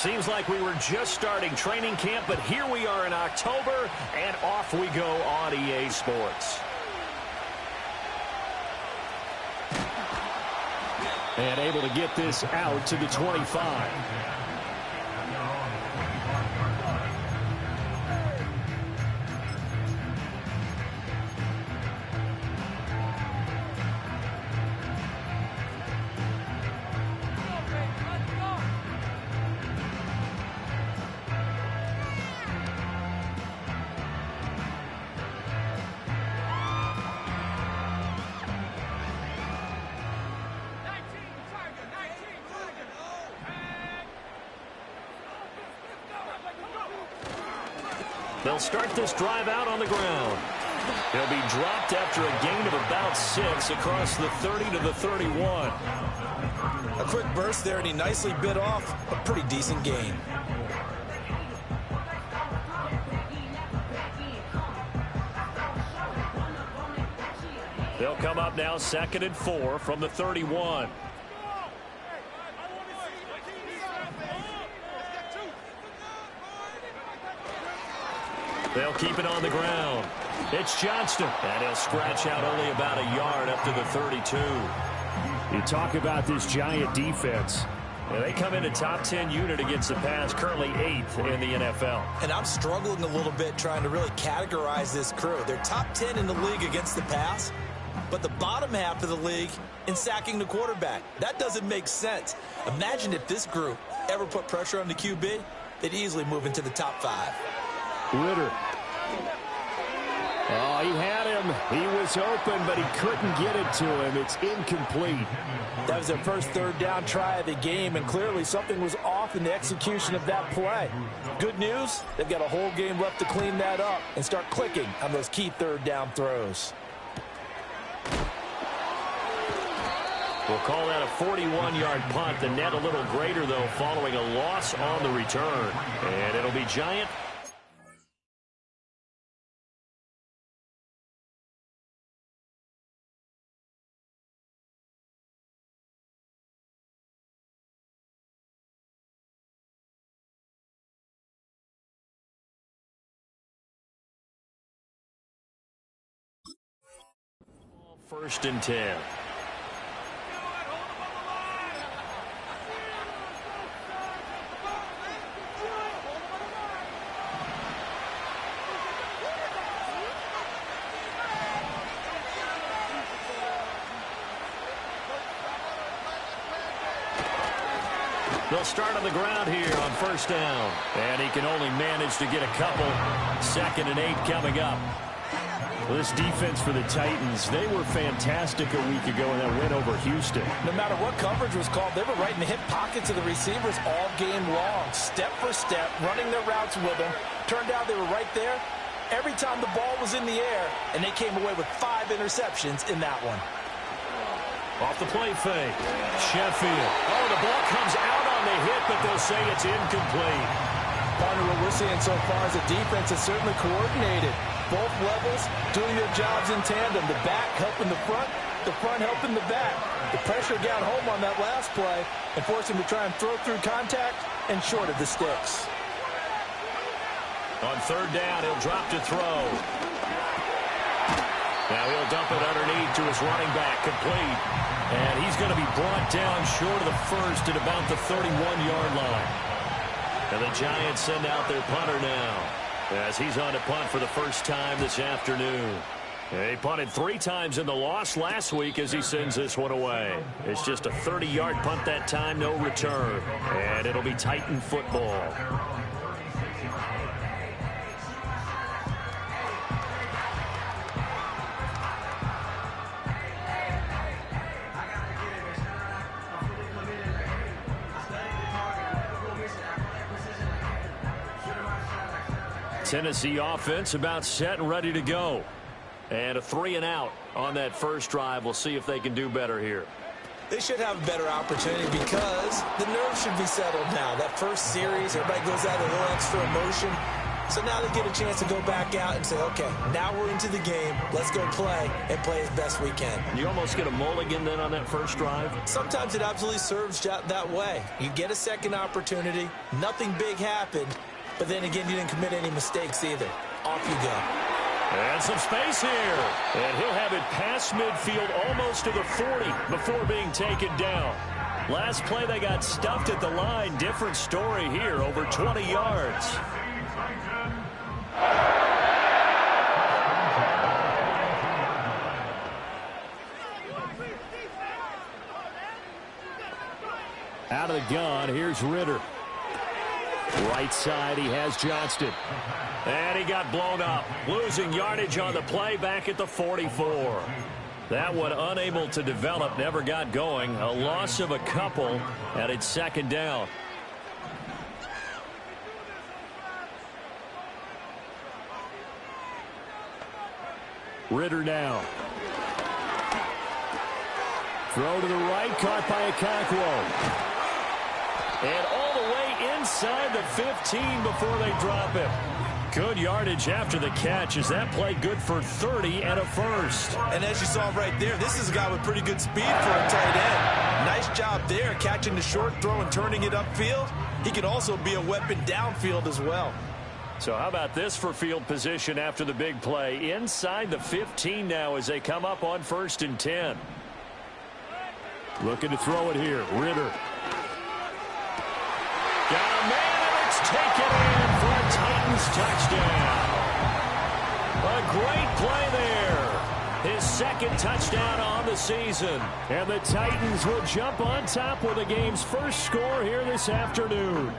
Seems like we were just starting training camp, but here we are in October, and off we go on EA Sports. And able to get this out to the 25. They'll start this drive out on the ground. He'll be dropped after a gain of about 6 across the 30 to the 31. A quick burst there, and he nicely bit off a pretty decent gain. They'll come up now 2nd and 4 from the 31. They'll keep it on the ground. It's Johnston, and he'll scratch out only about a yard up to the 32. You talk about this Giant defense. They come in a top 10 unit against the pass, currently 8th in the NFL. And I'm struggling a little bit trying to really categorize this crew. They're top 10 in the league against the pass, but the bottom half of the league in sacking the quarterback. That doesn't make sense. Imagine if this group ever put pressure on the QB, they'd easily move into the top 5. Ritter. Oh, he had him. He was open, but he couldn't get it to him. It's incomplete. That was their first third down try of the game, and clearly something was off in the execution of that play. Good news, they've got a whole game left to clean that up and start clicking on those key third down throws. We'll call that a 41-yard punt. The net a little greater, though, following a loss on the return. And it'll be Giant. First and 10. They'll start on the ground here on first down. And he can only manage to get a couple. 2nd and 8 coming up. Well, this defense for the Titans, they were fantastic a week ago in that win over Houston. No matter what coverage was called, they were right in the hip pockets of the receivers all game long, step for step, running their routes with them. Turned out they were right there every time the ball was in the air, and they came away with 5 interceptions in that one. Off the play fake. Sheffield. Oh, the ball comes out on the hit, but they'll say it's incomplete. Partner, what we're seeing so far is the defense is certainly coordinated. Both levels doing their jobs in tandem. The back helping the front helping the back. The pressure got home on that last play and forced him to try and throw through contact and short of the sticks. On third down, he'll drop to throw. Now he'll dump it underneath to his running back, complete. And he's going to be brought down short of the first at about the 31-yard line. And the Giants send out their punter now, as he's on to punt for the first time this afternoon. He punted 3 times in the loss last week as he sends this one away. It's just a 30-yard punt that time, no return. And it'll be Titan football. Tennessee offense about set and ready to go. And a 3 and out on that first drive. We'll see if they can do better here. They should have a better opportunity because the nerves should be settled now. That first series, everybody goes out a little extra emotion. So now they get a chance to go back out and say, okay, now we're into the game. Let's go play and play as best we can. You almost get a mulligan then on that first drive? Sometimes it absolutely serves that way. You get a second opportunity. Nothing big happened. But then again, you didn't commit any mistakes either. Off you go. And some space here. And he'll have it past midfield almost to the 40 before being taken down. Last play, they got stuffed at the line. Different story here, over 20 yards. Out of the gun, here's Ritter. Right side, he has Johnston. And he got blown up. Losing yardage on the play back at the 44. That one unable to develop, never got going. A loss of a couple, and it's second down. Ritter now. Throw to the right, caught by Okonkwo. And all the way inside the 15 before they drop him. Good yardage after the catch. Is that play good for 30 and a first? And as you saw right there, this is a guy with pretty good speed for a tight end. Nice job there, catching the short throw and turning it upfield. He could also be a weapon downfield as well. So how about this for field position after the big play? Inside the 15 now as they come up on 1st and 10. Looking to throw it here. Ritter. Got a man, and it's taken in for a Titans touchdown. A great play there. His second touchdown on the season. And the Titans will jump on top with the game's first score here this afternoon.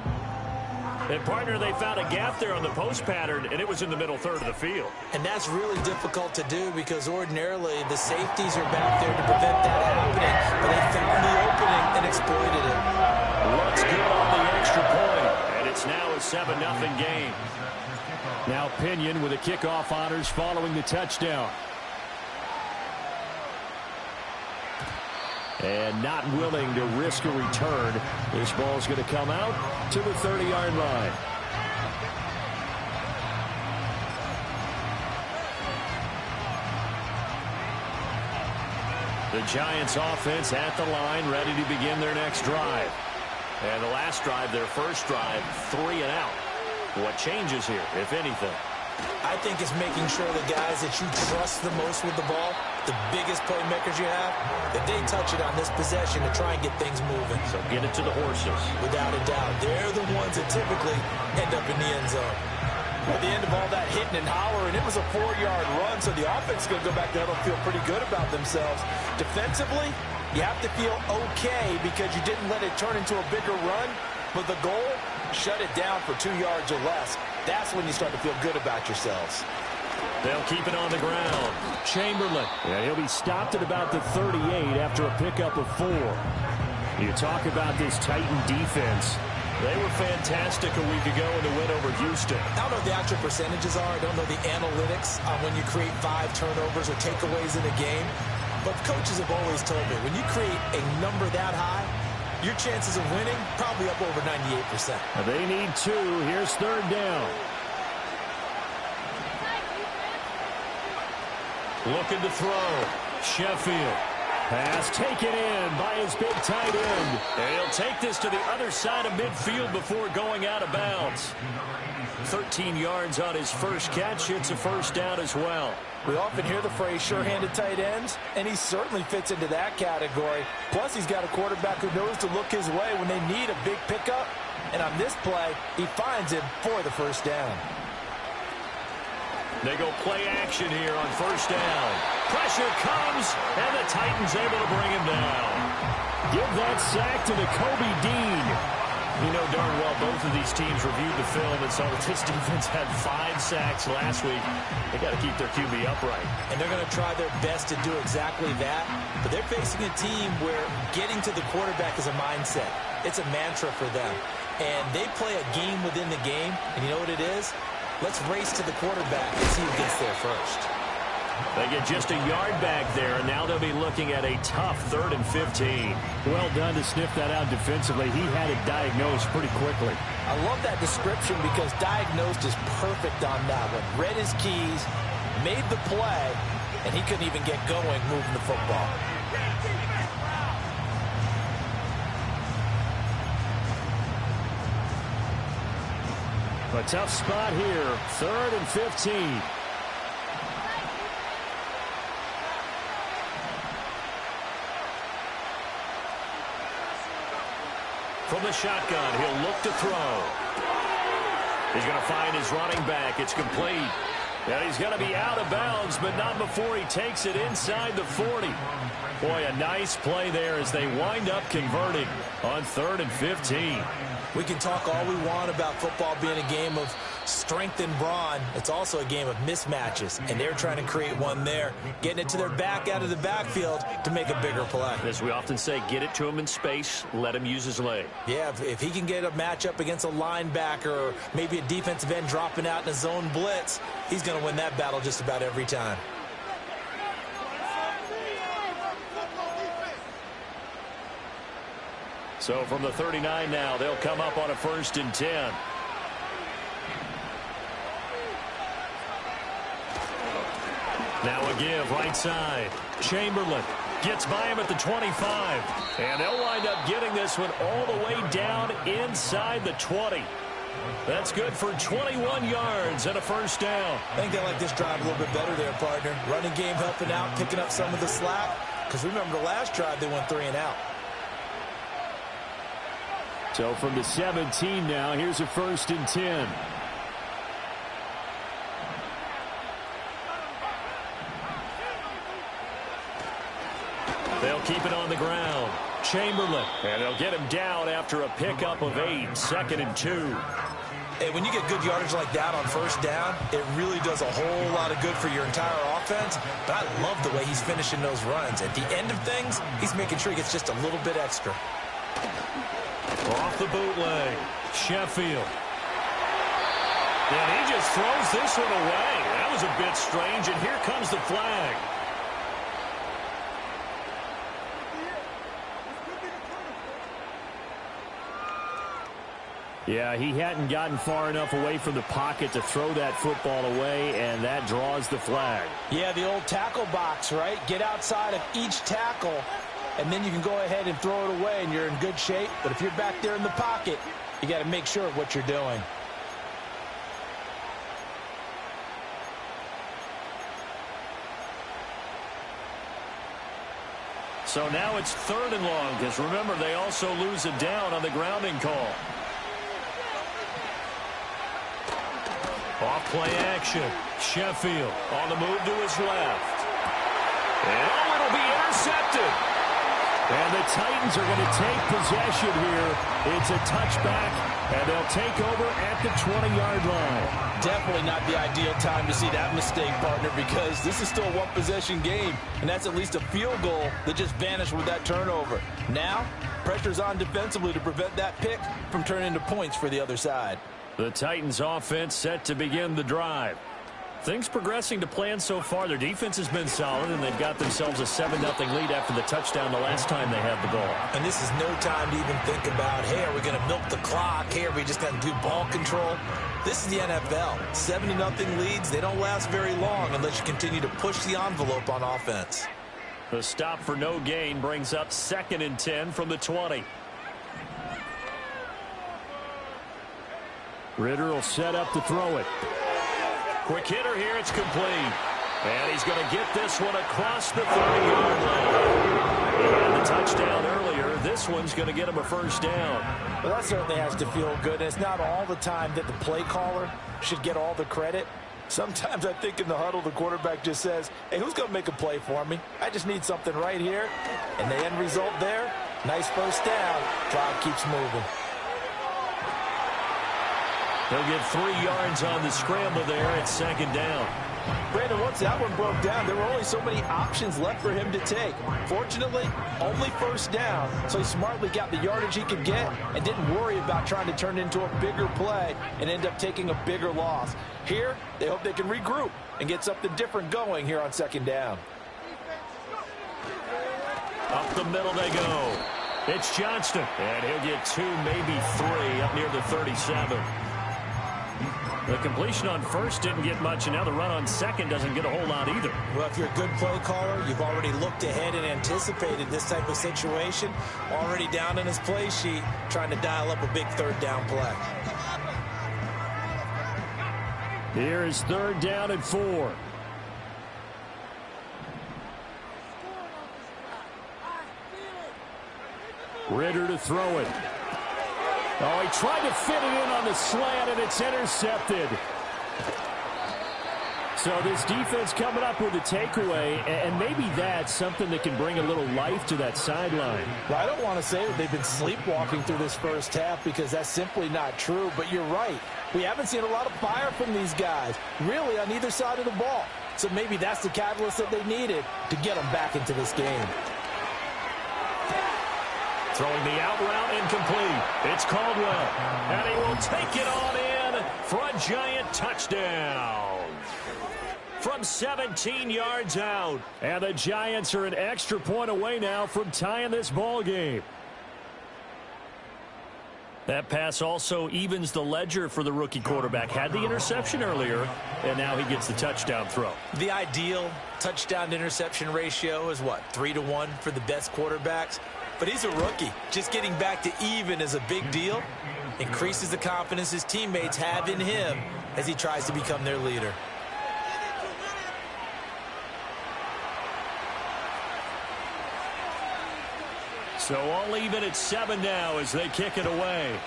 And, partner, they found a gap there on the post pattern, and it was in the middle third of the field. And that's really difficult to do because ordinarily the safeties are back there to prevent that happening. But they found the opening and exploited it. Looks good on the extra point, and it's now a 7-0 game. Now Pinion with the kickoff honors following the touchdown. And not willing to risk a return. This ball's going to come out to the 30-yard line. The Giants offense at the line, ready to begin their next drive. And the last drive, their first drive, 3 and out. What changes here, if anything? I think it's making sure the guys that you trust the most with the ball, the biggest playmakers you have, that they touch it on this possession to try and get things moving. So get it to the horses. Without a doubt. They're the ones that typically end up in the end zone. At the end of all that hitting and hollering, it was a 4-yard run, so the offense is going to go back there and feel pretty good about themselves. Defensively, you have to feel okay because you didn't let it turn into a bigger run, but the goal, shut it down for 2 yards or less. That's when you start to feel good about yourselves. They'll keep it on the ground. Chamberlain. Yeah, he'll be stopped at about the 38 after a pickup of 4. You talk about this Titan defense. They were fantastic a week ago in the win over Houston. I don't know what the actual percentages are. I don't know the analytics on when you create 5 turnovers or takeaways in a game. But coaches have always told me, when you create a number that high, your chances of winning probably up over 98%. They need 2. Here's 3rd down. Looking to throw. Sheffield. Pass taken in by his big tight end. And he'll take this to the other side of midfield before going out of bounds. 13 yards on his first catch. It's a first down as well. We often hear the phrase sure-handed tight ends, and he certainly fits into that category. Plus, he's got a quarterback who knows to look his way when they need a big pickup. And on this play, he finds him for the first down. They go play action here on first down. Pressure comes, and the Titans able to bring him down. Give that sack to the Kobe Dean. You know darn well both of these teams reviewed the film and saw that this defense had 5 sacks last week. They got to keep their QB upright. And they're going to try their best to do exactly that. But they're facing a team where getting to the quarterback is a mindset. It's a mantra for them. And they play a game within the game. And you know what it is? Let's race to the quarterback and see who gets there first. They get just a yard back there, and now they'll be looking at a tough 3rd and 15. Well done to sniff that out defensively. He had it diagnosed pretty quickly. I love that description because diagnosed is perfect on that one. Read his keys, made the play, and he couldn't even get going moving the football. A tough spot here, 3rd and 15. From the shotgun, he'll look to throw. He's going to find his running back. It's complete. And he's going to be out of bounds, but not before he takes it inside the 40. Boy, a nice play there as they wind up converting on 3rd and 15. We can talk all we want about football being a game of strength and brawn. It's also a game of mismatches, and they're trying to create one there, getting it to their back out of the backfield to make a bigger play. As we often say, get it to him in space, let him use his leg. Yeah, if he can get a matchup against a linebacker or maybe a defensive end dropping out in a zone blitz, he's going to win that battle just about every time. So from the 39 now, they'll come up on a 1st and 10. Now a give right side. Chamberlain gets by him at the 25. And they'll wind up getting this one all the way down inside the 20. That's good for 21 yards and a 1st down. I think they like this drive a little bit better there, partner. Running game helping out, picking up some of the slack. Because remember, the last drive they went 3 and out. So from the 17 now, here's a 1st and 10. They'll keep it on the ground. Chamberlain. And they'll get him down after a pickup of 8. 2nd and 2. Hey, when you get good yardage like that on 1st down, it really does a whole lot of good for your entire offense. But I love the way he's finishing those runs. At the end of things, he's making sure he gets just a little bit extra. Off the bootleg. Sheffield. And he just throws this one away. That was a bit strange, and here comes the flag. Yeah, he hadn't gotten far enough away from the pocket to throw that football away, and that draws the flag. Yeah, the old tackle box, right? Get outside of each tackle, and then you can go ahead and throw it away, and you're in good shape. But if you're back there in the pocket, you got to make sure of what you're doing. So now it's 3rd and long, because remember, they also lose a down on the grounding call. Off play action. Sheffield on the move to his left. And it'll be intercepted. And the Titans are going to take possession here. It's a touchback, and they'll take over at the 20-yard line. Definitely not the ideal time to see that mistake, partner, because this is still a one-possession game, and that's at least a field goal that just vanished with that turnover. Now, pressure's on defensively to prevent that pick from turning into points for the other side. The Titans offense set to begin the drive. Things progressing to plan so far. Their defense has been solid, and they've got themselves a 7-0 lead after the touchdown the last time they had the ball. And this is no time to even think about, hey, are we going to milk the clock? Hey, are we just going to do ball control? This is the NFL. 7-0 leads, they don't last very long unless you continue to push the envelope on offense. The stop for no gain brings up 2nd and 10 from the 20. Ritter will set up to throw it. Quick hitter here, it's complete. And he's going to get this one across the 30-yard line. He had the touchdown earlier. This one's going to get him a 1st down. Well, that certainly has to feel good. It's not all the time that the play caller should get all the credit. Sometimes I think in the huddle, the quarterback just says, hey, who's going to make a play for me? I just need something right here. And the end result there, nice 1st down. Clock keeps moving. He'll get 3 yards on the scramble there at 2nd down. Brandon, once that one broke down, there were only so many options left for him to take. Fortunately, only 1st down, so he smartly got the yardage he could get and didn't worry about trying to turn it into a bigger play and end up taking a bigger loss. Here, they hope they can regroup and get something different going here on second down. Up the middle they go. It's Johnston. And he'll get 2, maybe 3 up near the 37. The completion on first didn't get much, and now the run on second doesn't get a whole lot either. Well, if you're a good play caller, you've already looked ahead and anticipated this type of situation. Already down in his play sheet, trying to dial up a big third down play. Here is third down and 4. Ritter to throw it. Oh, he tried to fit it in on the slant, and it's intercepted. So this defense coming up with a takeaway, and maybe that's something that can bring a little life to that sideline. Well, I don't want to say that they've been sleepwalking through this first half because that's simply not true, but you're right. We haven't seen a lot of fire from these guys, really, on either side of the ball. So maybe that's the catalyst that they needed to get them back into this game. Throwing the out route incomplete. It's Caldwell. And he will take it on in for a giant touchdown. From 17 yards out. And the Giants are an extra point away now from tying this ball game. That pass also evens the ledger for the rookie quarterback. Had the interception earlier, and now he gets the touchdown throw. The ideal touchdown-to-interception ratio is what, 3-to-1 for the best quarterbacks? But he's a rookie. Just getting back to even is a big deal. Increases the confidence his teammates have in him as he tries to become their leader. So all even at 7 now as they kick it away.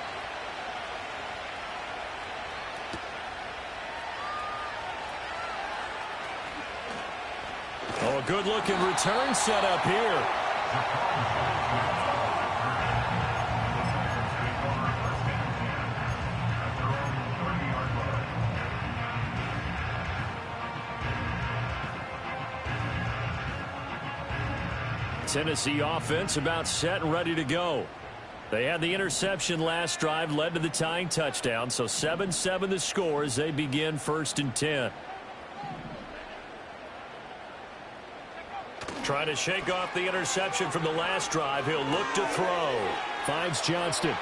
Oh, a good-looking return set up here. Tennessee offense about set and ready to go. They had the interception last drive, led to the tying touchdown, so 7-7 the score as they begin 1st and 10. Trying to shake off the interception from the last drive. He'll look to throw. Finds Johnston.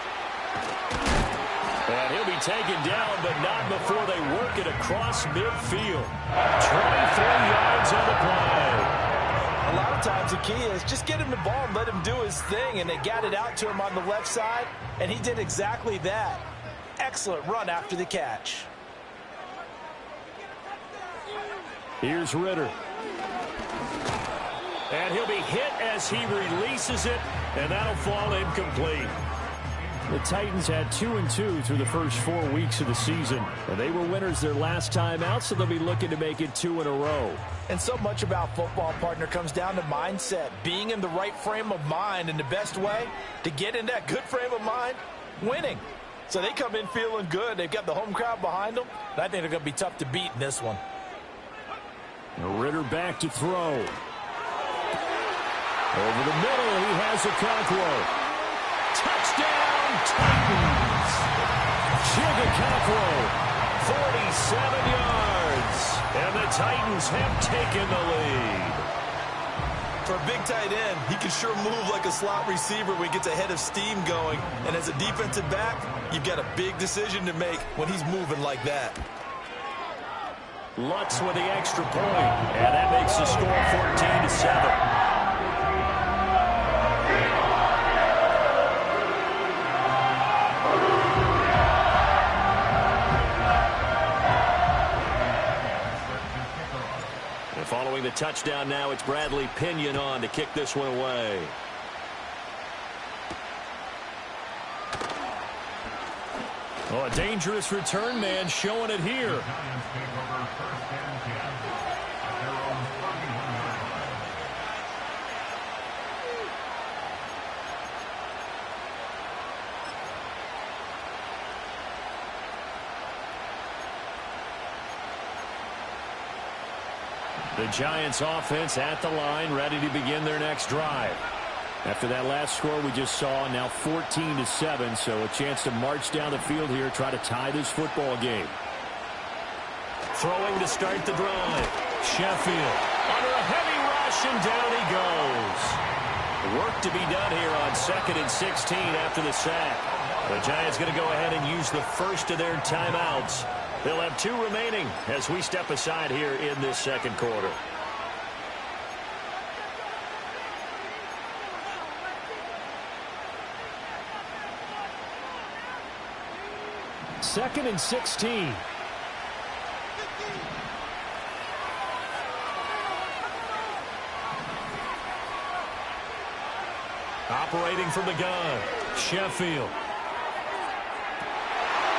And he'll be taken down, but not before they work it across midfield. 23 yards on the play. A lot of times the key is just get him the ball and let him do his thing, and they got it out to him on the left side, and he did exactly that. Excellent run after the catch. Here's Ritter. And he'll be hit as he releases it, and that'll fall incomplete. The Titans had 2-2 through the first 4 weeks of the season, and they were winners their last time out, so they'll be looking to make it 2 in a row. And so much about football, partner, comes down to mindset, being in the right frame of mind, and the best way to get in that good frame of mind, winning. So they come in feeling good. They've got the home crowd behind them, and I think they're going to be tough to beat in this one. Ritter back to throw. Over the middle, he has a Conqueror. Touchdown, Titans! Conqueror, 47 yards. And the Titans have taken the lead. For a big tight end, he can sure move like a slot receiver when he gets a head of steam going. And as a defensive back, you've got a big decision to make when he's moving like that. Lutz with the extra point. And that makes the score 14-7. Following the touchdown now, it's Bradley Pinion on to kick this one away. Oh, a dangerous return man showing it here. The Giants offense at the line, ready to begin their next drive. After that last score we just saw, now 14-7, so a chance to march down the field here, try to tie this football game. Throwing to start the drive. Sheffield under a heavy rush, and down he goes. Work to be done here on 2nd and 16 after the sack. The Giants going to go ahead and use the first of their timeouts. They'll have 2 remaining as we step aside here in this second quarter. Second and 16. Operating from the gun, Sheffield.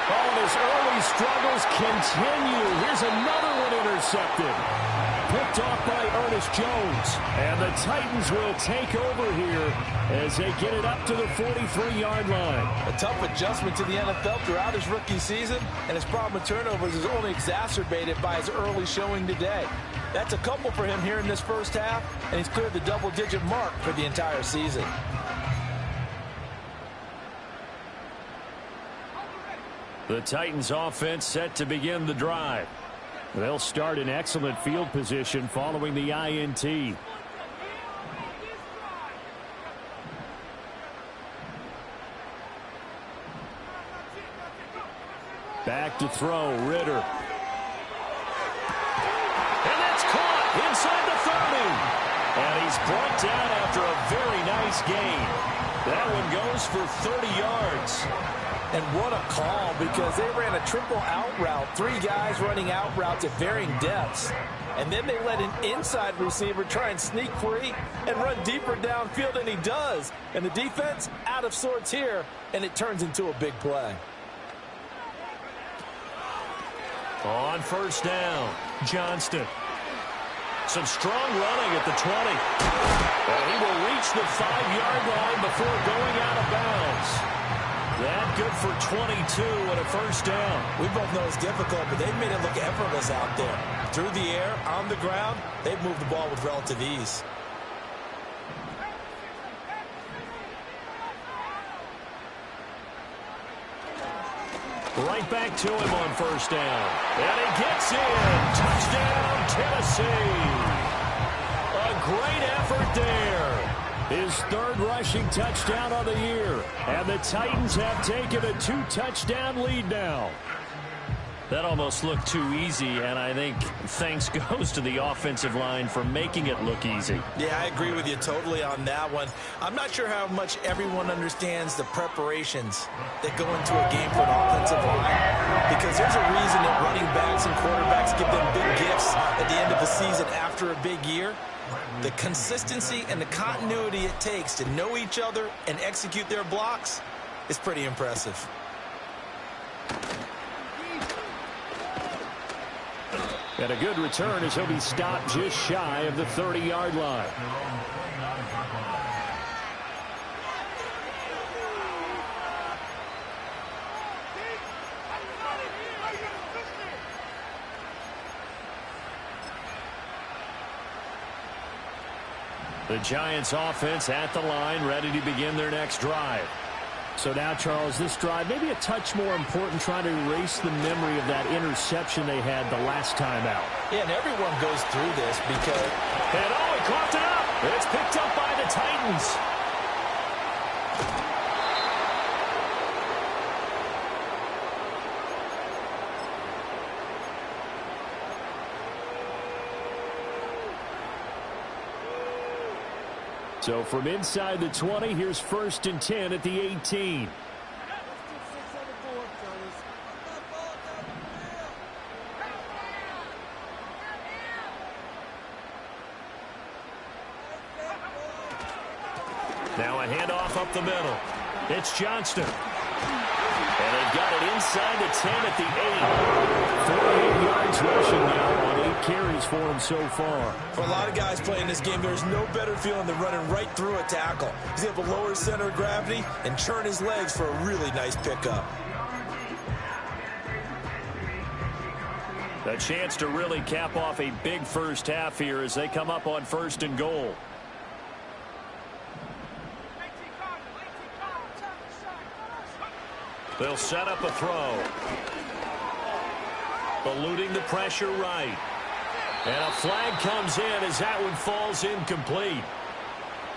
Oh, and his early struggles continue. Here's another one intercepted. Picked off by Ernest Jones. And the Titans will take over here as they get it up to the 43-yard line. A tough adjustment to the NFL throughout his rookie season, and his problem with turnovers is only exacerbated by his early showing today. That's a couple for him here in this first half, and he's cleared the double-digit mark for the entire season. The Titans offense set to begin the drive. They'll start in excellent field position following the INT. Back to throw, Ritter. And that's caught inside the 30. And he's brought down after a very nice gain. That one goes for 30 yards. And what a call, because they ran a triple out route. 3 guys running out routes at varying depths. And then they let an inside receiver try and sneak free and run deeper downfield, and he does. And the defense out of sorts here, and it turns into a big play. On first down, Johnston. Some strong running at the 20. And he will reach the 5-yard line before going out of bounds. That good for 22 and a first down. We both know it's difficult, but they've made it look effortless out there. Through the air, on the ground, they've moved the ball with relative ease. Right back to him on first down. And he gets in. Touchdown, Tennessee. A great effort there. His 3rd rushing touchdown of the year. And the Titans have taken a 2-touchdown lead now. That almost looked too easy, and I think thanks goes to the offensive line for making it look easy. Yeah, I agree with you totally on that one. I'm not sure how much everyone understands the preparations that go into a game for an offensive line, because there's a reason that running backs and quarterbacks give them big gifts at the end of the season after a big year. The consistency and the continuity it takes to know each other and execute their blocks is pretty impressive. And a good return as he'll be stopped just shy of the 30-yard line. The Giants offense at the line, ready to begin their next drive. So now, Charles, this drive maybe a touch more important, trying to erase the memory of that interception they had the last time out. Yeah, and everyone goes through this because... And he coughed it up. It's picked up by the Titans. So from inside the 20, here's 1st and 10 at the 18. Now a handoff up the middle. It's Johnston. And they've got it inside the 10 at the 8. 48 yards rushing now on 8 carries for him so far. For a lot of guys playing this game, there's no better feeling than running right through a tackle. He's able to lower his center of gravity and churn his legs for a really nice pickup. A chance to really cap off a big first half here as they come up on 1st and goal. They'll set up a throw. eluding the pressure right. And a flag comes in as that one falls incomplete.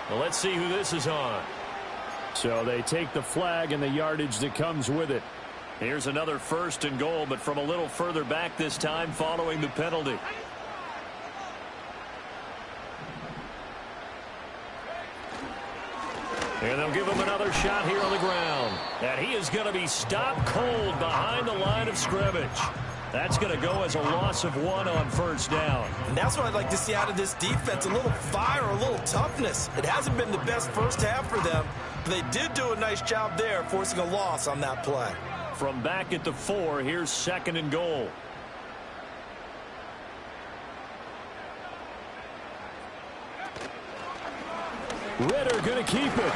Well, let's see who this is on. So they take the flag and the yardage that comes with it. Here's another 1st and goal, but from a little further back this time following the penalty. And they'll give him another shot here on the ground. And he is going to be stopped cold behind the line of scrimmage. That's going to go as a loss of 1 on 1st down. And that's what I'd like to see out of this defense, a little fire, a little toughness. It hasn't been the best first half for them, but they did do a nice job there forcing a loss on that play. From back at the 4, here's 2nd and goal. Ritter going to keep it.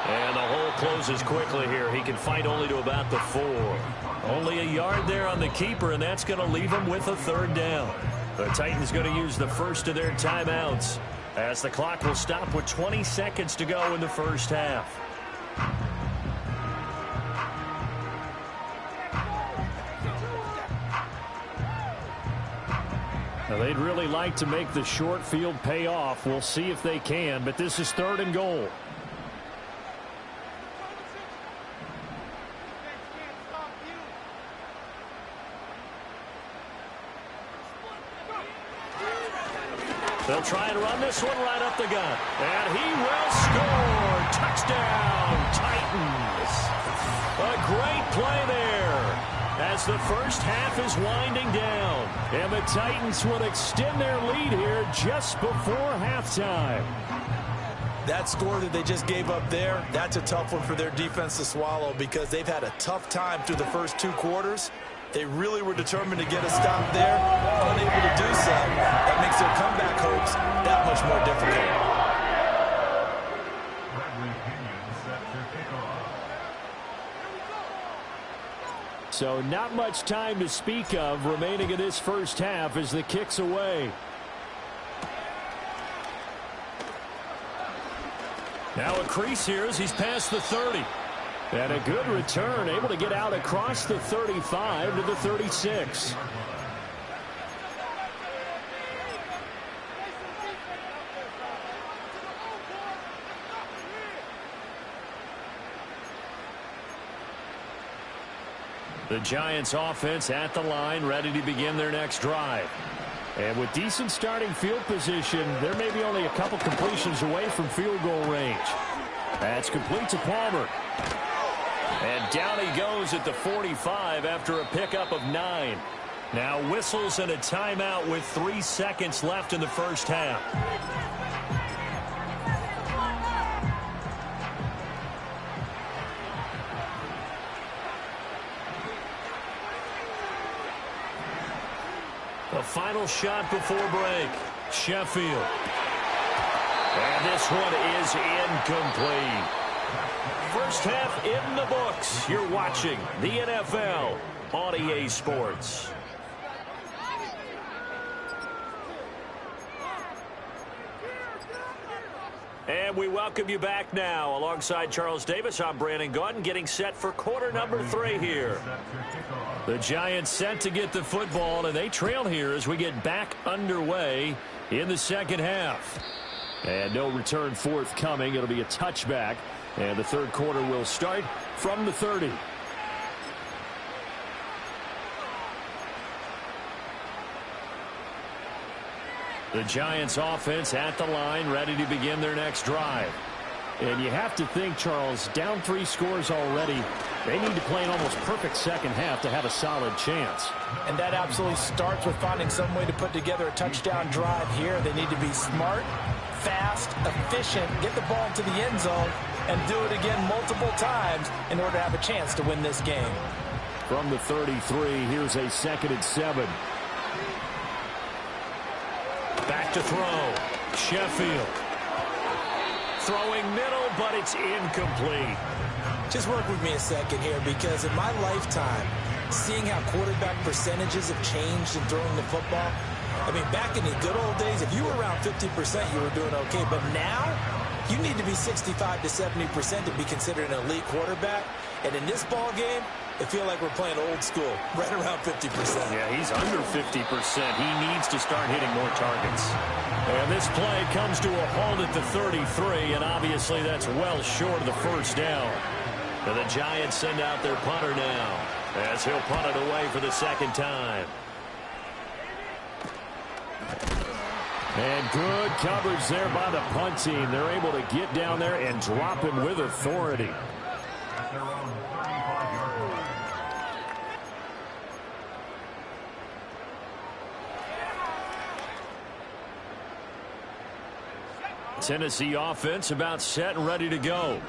And the hole closes quickly here. He can fight only to about the 4. Only a yard there on the keeper, and that's going to leave him with a 3rd down. The Titans going to use the first of their timeouts as the clock will stop with 20 seconds to go in the first half. Now, they'd really like to make the short field pay off. We'll see if they can, but this is 3rd and goal. They'll try and run this one right up the gut. And he will score. Touchdown, Titans. A great play there as the first half is winding down. And the Titans will extend their lead here just before halftime. That score that they just gave up there, that's a tough one for their defense to swallow because they've had a tough time through the first 2 quarters. They really were determined to get a stop there, unable to do so. That makes their comeback hopes that much more difficult. So not much time to speak of remaining in this first half as the kick's away. Now a crease here as he's past the 30. And a good return, able to get out across the 35 to the 36. The Giants offense at the line, ready to begin their next drive. And with decent starting field position, there may be only a couple completions away from field goal range. That's complete to Palmer. And down he goes at the 45 after a pickup of 9. Now whistles and a timeout with 3 seconds left in the first half. The final shot before break. Sheffield. And this one is incomplete. First half in the books. You're watching the NFL on EA Sports. And we welcome you back now. Alongside Charles Davis, I'm Brandon Gaudin, getting set for quarter number 3 here. The Giants set to get the football, and they trail here as we get back underway in the second half. And no return forthcoming. It'll be a touchback. And the third quarter will start from the 30. The Giants offense at the line, ready to begin their next drive. And you have to think, Charles, down 3 scores already. They need to play an almost perfect second half to have a solid chance. And that absolutely starts with finding some way to put together a touchdown drive here. They need to be smart, fast, efficient, get the ball into the end zone, and do it again multiple times in order to have a chance to win this game. From the 33, here's a 2nd and 7. Back to throw. Sheffield. Throwing middle, but it's incomplete. Just work with me a second here, because in my lifetime, seeing how quarterback percentages have changed in throwing the football, I mean, back in the good old days, if you were around 50%, you were doing okay. But now, you need to be 65 to 70% to be considered an elite quarterback. And in this ball game, I feel like we're playing old school, right around 50%. Yeah, he's under 50%. He needs to start hitting more targets. And this play comes to a halt at the 33, and obviously that's well short of the first down. And the Giants send out their punter now, as he'll punt it away for the second time. And good coverage there by the punt team. They're able to get down there and drop him with authority. Tennessee offense about set and ready to go.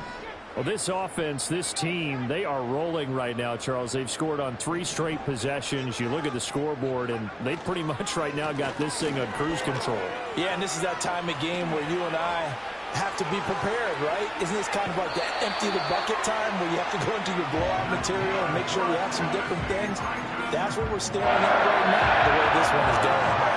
Well, this offense, this team, they are rolling right now, Charles. They've scored on 3 straight possessions. You look at the scoreboard, and they pretty much right now got this thing on cruise control. Yeah, and this is that time of game where you and I have to be prepared, right? Isn't this kind of like that empty the bucket time where you have to go into your blowout material and make sure we have some different things? That's what we're staring at right now, the way this one is going.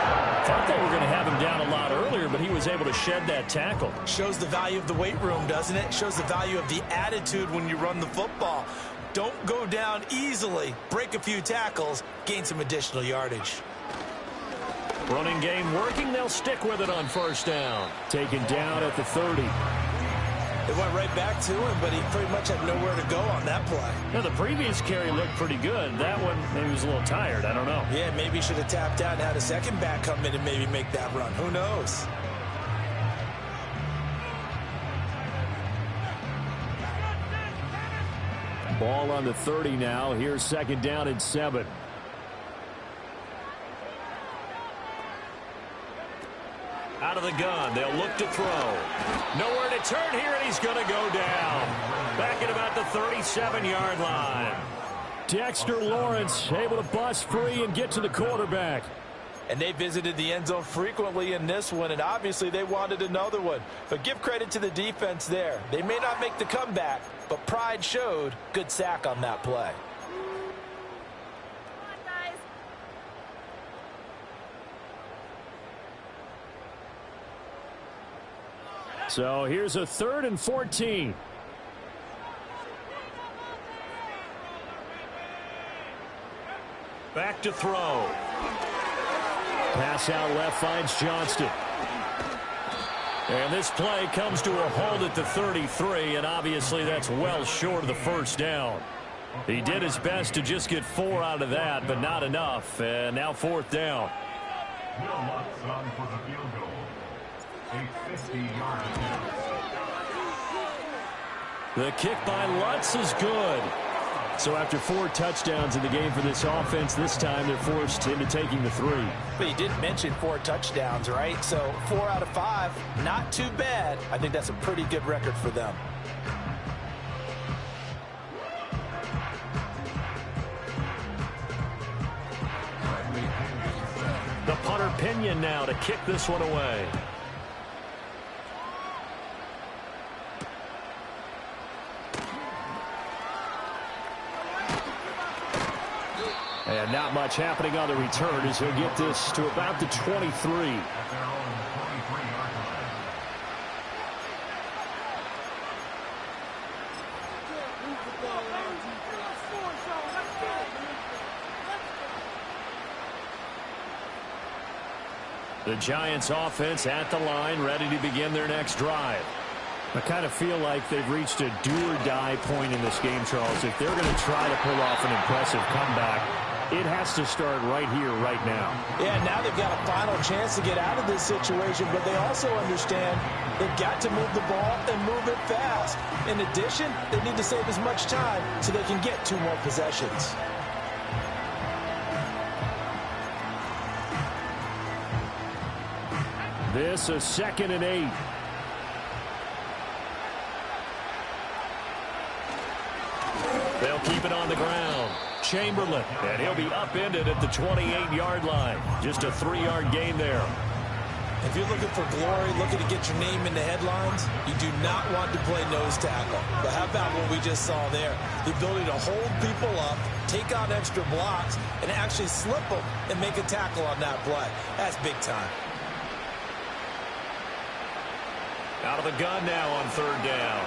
Thought they were going to have him down a lot earlier, but he was able to shed that tackle. Shows the value of the weight room, doesn't it? Shows the value of the attitude when you run the football. Don't go down easily. Break a few tackles. Gain some additional yardage. Running game working. They'll stick with it on first down. Taken down at the 30. It went right back to him, but he pretty much had nowhere to go on that play. Now, the previous carry looked pretty good. That one, maybe he was a little tired. I don't know. Yeah, maybe he should have tapped out and had a second back come in and maybe make that run. Who knows? Ball on the 30 now. Here's second down and 7. Out of the gun, they'll look to throw. Nowhere to turn here, and he's going to go down. Back at about the 37-yard line. Dexter Lawrence able to bust free and get to the quarterback. And they visited the end zone frequently in this one, and obviously they wanted another one. But give credit to the defense there. They may not make the comeback, but pride showed. Good sack on that play. So here's a 3rd and 14. Back to throw. Pass out left finds Johnston. And this play comes to a halt at the 33, and obviously that's well short of the first down. He did his best to just get 4 out of that, but not enough. And now 4th down. The kick by Lutz is good. So after 4 touchdowns in the game for this offense, this time they're forced into taking the 3. But you didn't mention 4 touchdowns, right? So 4 out of 5, not too bad. I think that's a pretty good record for them. The punter Pinion now to kick this one away. And not much happening on the return as he'll get this to about the 23. The Giants offense at the line, ready to begin their next drive. I kind of feel like they've reached a do-or-die point in this game, Charles. If they're going to try to pull off an impressive comeback, it has to start right here, right now. Yeah, now they've got a final chance to get out of this situation, but they also understand they've got to move the ball and move it fast. In addition, they need to save as much time so they can get 2 more possessions. This a 2nd and 8. They'll keep it on the ground. Chamberlain, and he'll be upended at the 28-yard line. Just a 3-yard gain there. If you're looking for glory, looking to get your name in the headlines, you do not want to play nose tackle. But how about what we just saw there? The ability to hold people up, take on extra blocks, and actually slip them and make a tackle on that play. That's big time. Out of the gun now on 3rd down.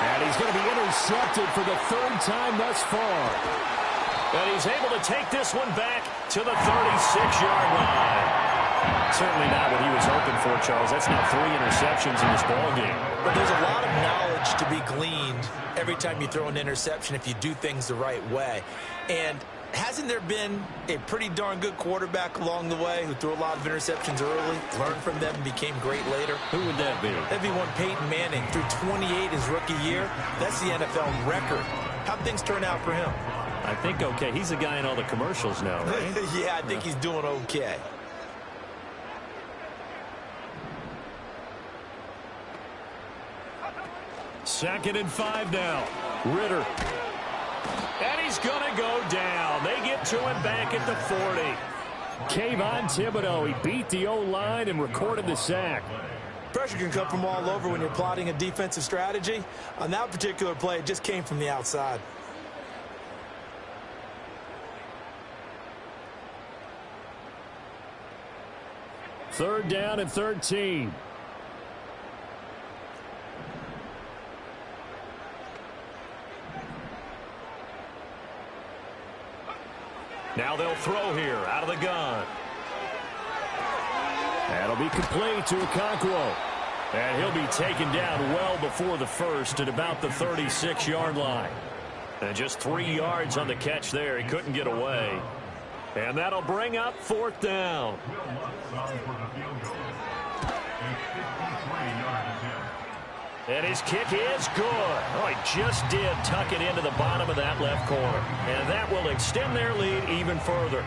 And he's going to be intercepted for the third time thus far. And he's able to take this one back to the 36-yard line. Certainly not what he was hoping for, Charles. That's now 3 interceptions in this ballgame. But there's a lot of knowledge to be gleaned every time you throw an interception if you do things the right way. And hasn't there been a pretty darn good quarterback along the way who threw a lot of interceptions early, learned from them, and became great later? Who would that be? That'd be one Peyton Manning. Threw 28 his rookie year. That's the NFL record. How'd things turn out for him? I think okay. He's the guy in all the commercials now, right? Yeah, I think he's doing okay. Second and 5 now. Ritter. And he's going to go down. They get to him back at the 40. Kayvon Thibodeau, he beat the O-line and recorded the sack. Pressure can come from all over when you're plotting a defensive strategy. On that particular play, it just came from the outside. Third down and 13. Now they'll throw here out of the gun. That'll be complete to Okonkwo. And he'll be taken down well before the first at about the 36-yard line. And just 3 yards on the catch there. He couldn't get away. And that'll bring up 4th down. And his kick is good. Oh, he just did tuck it into the bottom of that left corner. And that will extend their lead even further.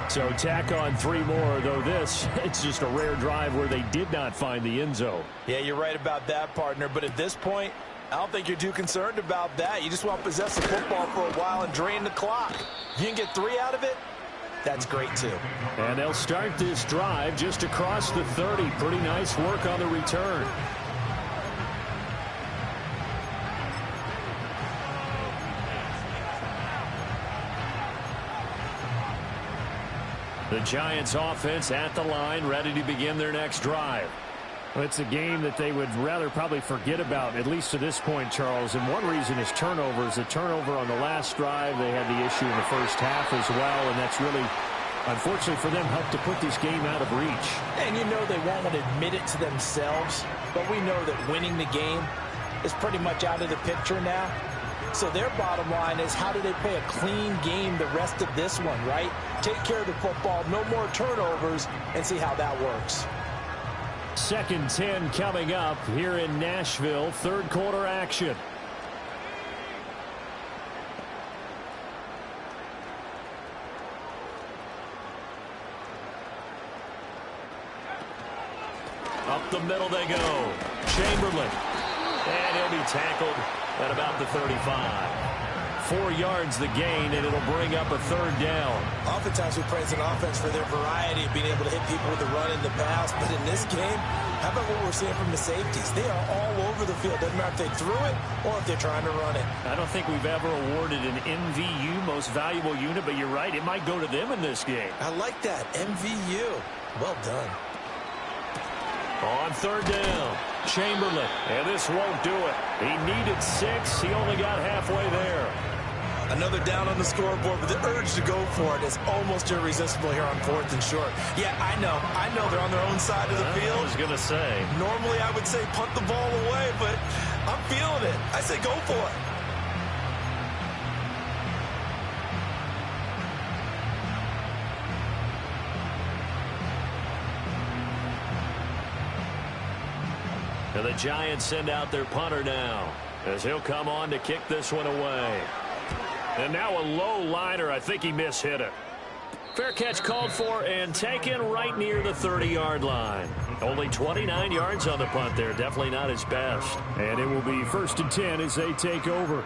So tack on 3 more, though this, it's just a rare drive where they did not find the end zone. Yeah, you're right about that, partner. But at this point, I don't think you're too concerned about that. You just want to possess the football for a while and drain the clock. If you can get 3 out of it, that's great, too. And they'll start this drive just across the 30. Pretty nice work on the return. The Giants offense at the line, ready to begin their next drive. Well, it's a game that they would rather probably forget about, at least to this point, Charles. And one reason is turnovers. A turnover on the last drive. They had the issue in the first half as well, and that's really, unfortunately for them, helped to put this game out of reach. And you know they won't want to admit it to themselves, but we know that winning the game is pretty much out of the picture now. So their bottom line is, how do they play a clean game the rest of this one, right? Take care of the football, no more turnovers, and see how that works. 2nd and 10 coming up here in Nashville. 3rd quarter action. Up the middle they go. Chamberlain. And he'll be tackled at about the 35. 4 yards the gain, and it'll bring up a 3rd down. Oftentimes we praise an offense for their variety of being able to hit people with the run in the pass, but in this game, how about what we're seeing from the safeties? They are all over the field. Doesn't matter if they threw it or if they're trying to run it. I don't think we've ever awarded an MVU, most valuable unit, but you're right, it might go to them in this game. I like that, MVU. Well done. On 3rd down, Chamberlain, and this won't do it. He needed 6. He only got halfway there. Another down on the scoreboard, but the urge to go for it is almost irresistible here on 4th and short. Yeah, I know they're on their own side of the field. I was going to say. Normally I would say punt the ball away, but I'm feeling it. I say go for it. And the Giants send out their punter now, as he'll come on to kick this one away. And now a low liner. I think he mishit it. Fair catch called for and taken right near the 30-yard line. Only 29 yards on the punt there. Definitely not his best. And it will be 1st and 10 as they take over.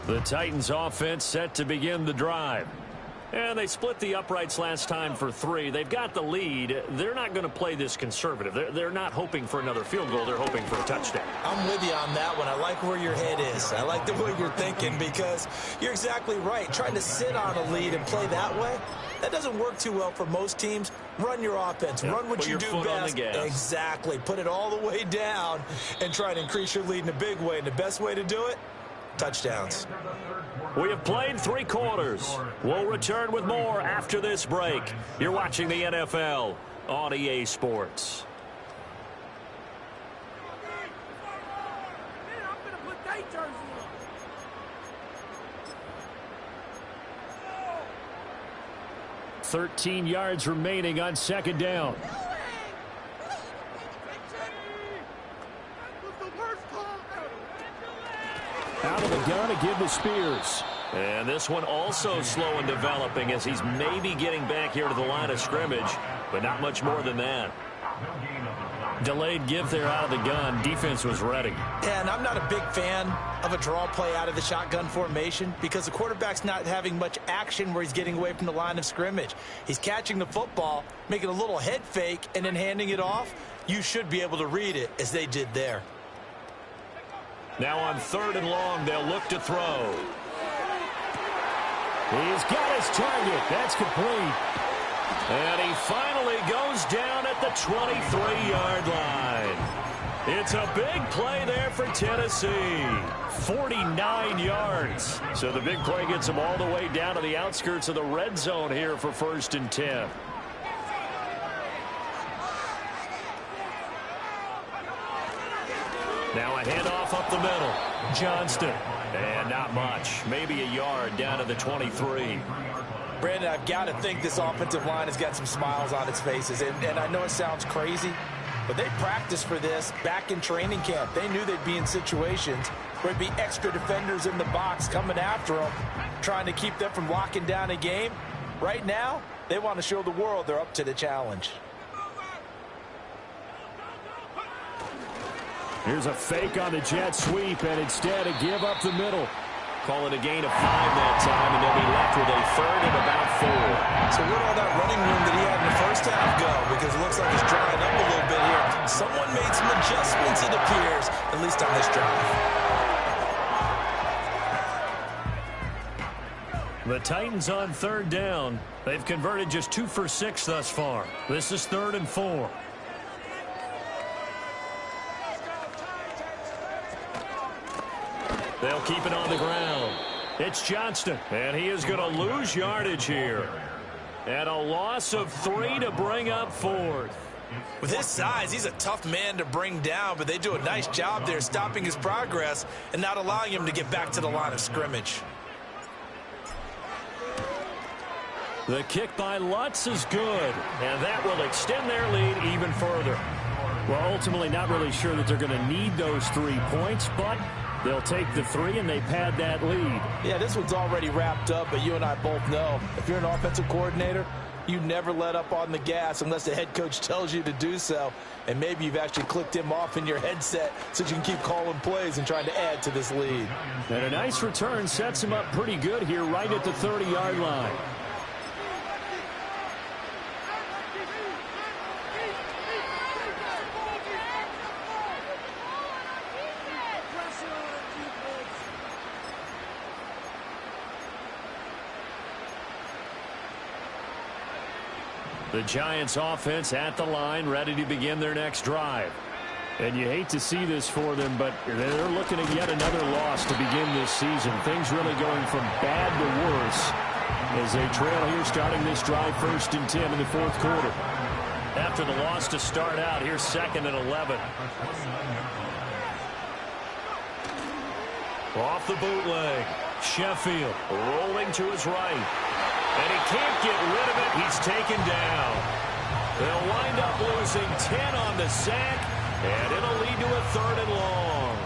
The Titans offense set to begin the drive. And they split the uprights last time for 3. They've got the lead. They're not going to play this conservative. They're not hoping for another field goal. They're hoping for a touchdown. I'm with you on that one. I like where your head is. I like the way you're thinking because you're exactly right. Trying to sit on a lead and play that way, that doesn't work too well for most teams. Run your offense. Run what you do best. Exactly. Put it all the way down and try to increase your lead in a big way. And the best way to do it, touchdowns. We have played 3 quarters. We'll return with more after this break. You're watching the NFL on EA Sports. $13 yards remaining on second down. Out of the gun to give to Spears. And this one also slow in developing as he's maybe getting back here to the line of scrimmage, but not much more than that. Delayed give there out of the gun. Defense was ready. Yeah, and I'm not a big fan of a draw play out of the shotgun formation because the quarterback's not having much action where he's getting away from the line of scrimmage. He's catching the football, making a little head fake, and then handing it off. You should be able to read it as they did there. Now on 3rd and long, they'll look to throw. He's got his target. That's complete. And he finally goes down at the 23-yard line. It's a big play there for Tennessee. 49 yards. So the big play gets them all the way down to the outskirts of the red zone here for 1st and 10. Now a handoff up the middle. Johnston. And not much. Maybe a yard down to the 23. Brandon, I've got to think this offensive line has got some smiles on its faces. And I know it sounds crazy, but they practiced for this back in training camp. They knew they'd be in situations where there'd be extra defenders in the box coming after them, trying to keep them from locking down a game. Right now, they want to show the world they're up to the challenge. Here's a fake on the jet sweep, and instead a give up the middle. Call it a gain of 5 that time, and they'll be left with a 3rd and about 4. So where'd all that running room that he had in the first half go? Because it looks like it's drying up a little bit here. Someone made some adjustments, it appears, at least on this drive. The Titans on 3rd down. They've converted just 2 for 6 thus far. This is 3rd and 4. They'll keep it on the ground. It's Johnston, and he is going to lose yardage here. And a loss of 3 to bring up 4th. With his size, he's a tough man to bring down, but they do a nice job there stopping his progress and not allowing him to get back to the line of scrimmage. The kick by Lutz is good, and that will extend their lead even further. Well, ultimately not really sure that they're going to need those 3 points, but they'll take the 3 and they pad that lead. Yeah, this one's already wrapped up, but you and I both know if you're an offensive coordinator, you never let up on the gas unless the head coach tells you to do so. And maybe you've actually clicked him off in your headset so you can keep calling plays and trying to add to this lead. And a nice return sets him up pretty good here right at the 30-yard line. The Giants offense at the line, ready to begin their next drive. And you hate to see this for them, but they're looking at yet another loss to begin this season. Things really going from bad to worse as they trail here starting this drive 1st and 10 in the 4th quarter. After the loss to start out, here's 2nd and 11. Off the bootleg. Sheffield rolling to his right. And he can't get rid of it. He's taken down. They'll wind up losing 10 on the sack, and it'll lead to a 3rd and long.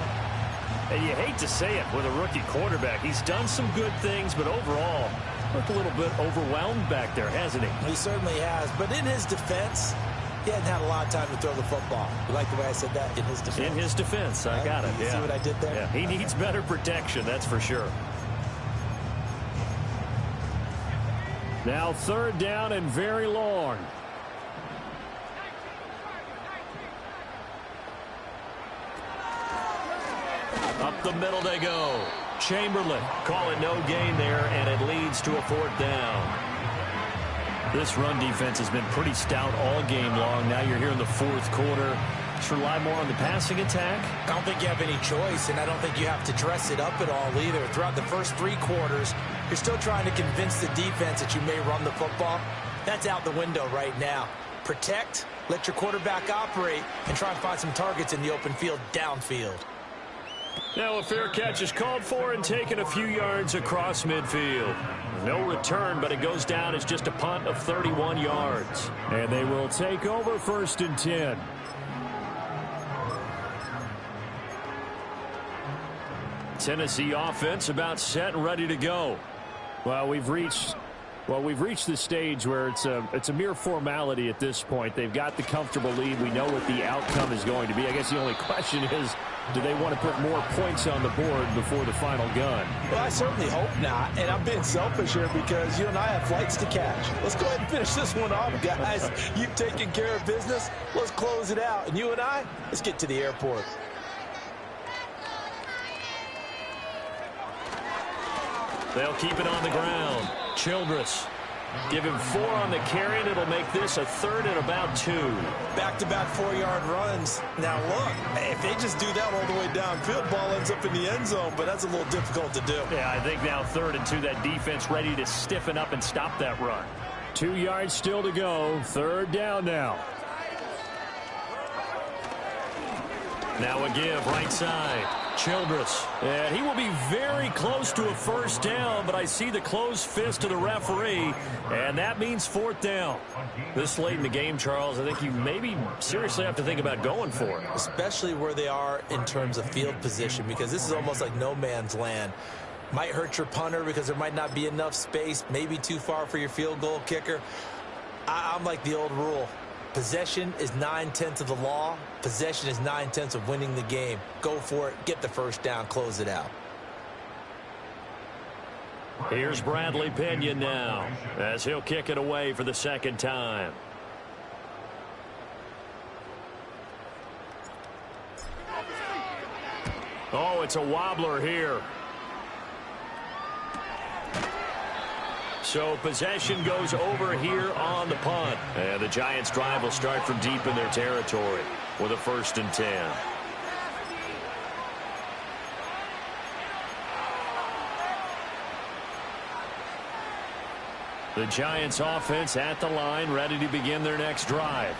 And you hate to say it with a rookie quarterback. He's done some good things, but overall, looked a little bit overwhelmed back there, hasn't he? He certainly has. But in his defense, he hadn't had a lot of time to throw the football. You like the way I said that? In his defense. In his defense. I got it. You see what I did there? Yeah, he needs better protection, that's for sure. Now 3rd down and very long. Up the middle they go. Chamberlain, call it no gain there, and it leads to a 4th down. This run defense has been pretty stout all game long. Now you're here in the 4th quarter. Just rely more on the passing attack? I don't think you have any choice, and I don't think you have to dress it up at all either. Throughout the first 3 quarters, you're still trying to convince the defense that you may run the football. That's out the window right now. Protect, let your quarterback operate, and try and find some targets in the open field downfield. Now a fair catch is called for and taken a few yards across midfield. No return, but it goes down as just a punt of 31 yards. And they will take over 1st and 10. Tennessee offense about set and ready to go. Well, we've reached the stage where it's a mere formality at this point. They've got the comfortable lead. We know what the outcome is going to be. I guess the only question is, do they want to put more points on the board before the final gun? Well, I certainly hope not, and I'm being selfish here because you and I have flights to catch. Let's go ahead and finish this one off, guys. You've taken care of business. Let's close it out. And you and I, let's get to the airport. They'll keep it on the ground. Childress. Give him 4 on the carry, and it'll make this a 3rd and about 2. Back-to-back 4-yard runs. Now, look, if they just do that all the way downfield, ball ends up in the end zone, but that's a little difficult to do. Yeah, I think now 3rd and 2, that defense ready to stiffen up and stop that run. 2 yards still to go. 3rd down now. Now a give, right side. Childress. And he will be very close to a 1st down, but I see the closed fist of the referee, and that means 4th down. This late in the game, Charles, I think you maybe seriously have to think about going for it. Especially where they are in terms of field position, because this is almost like no man's land. Might hurt your punter because there might not be enough space, maybe too far for your field goal kicker. I'm like the old rule. Possession is 9/10 of the law. Possession is 9/10 of winning the game. Go for it. Get the 1st down. Close it out. Here's Bradley Pinion now as he'll kick it away for the 2nd time. Oh, it's a wobbler here. So possession goes over here on the punt. And the Giants' drive will start from deep in their territory with a 1st and 10. The Giants' offense at the line, ready to begin their next drive.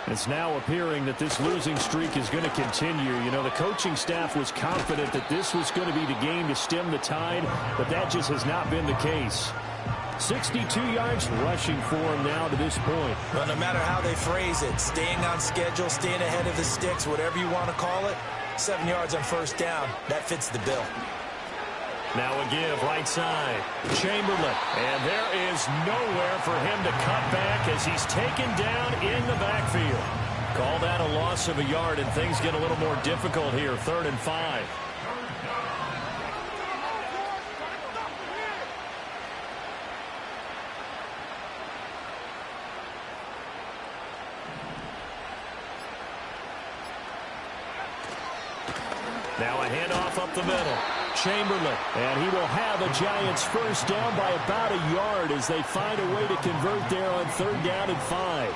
It's now appearing that this losing streak is going to continue. You know, the coaching staff was confident that this was going to be the game to stem the tide, but that just has not been the case. 62 yards rushing for him now to this point. Well, no matter how they phrase it, staying on schedule, staying ahead of the sticks, whatever you want to call it, 7 yards on 1st down, that fits the bill. Now a give, right side. Chamberlain. And there is nowhere for him to cut back as he's taken down in the backfield. Call that a loss of a yard, and things get a little more difficult here. 3rd and 5. Now a handoff up the middle. Chamberlain. And he will have a Giants 1st down by about a yard as they find a way to convert there on 3rd down and 5.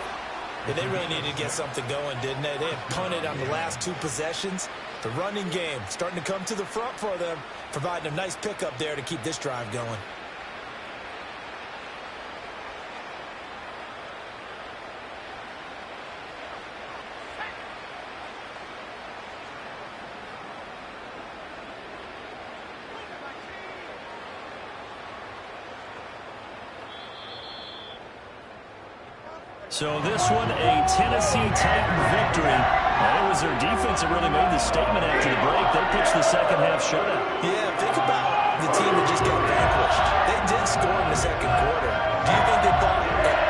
Yeah, they really needed to get something going, didn't they? They had punted on the last 2 possessions. The running game starting to come to the front for them, providing a nice pickup there to keep this drive going. So this one, a Tennessee Titan victory. It was their defense that really made the statement after the break. They pitched the 2nd half shutout. Yeah, think about the team that just got vanquished. They did score in the 2nd quarter. Do you think they thought at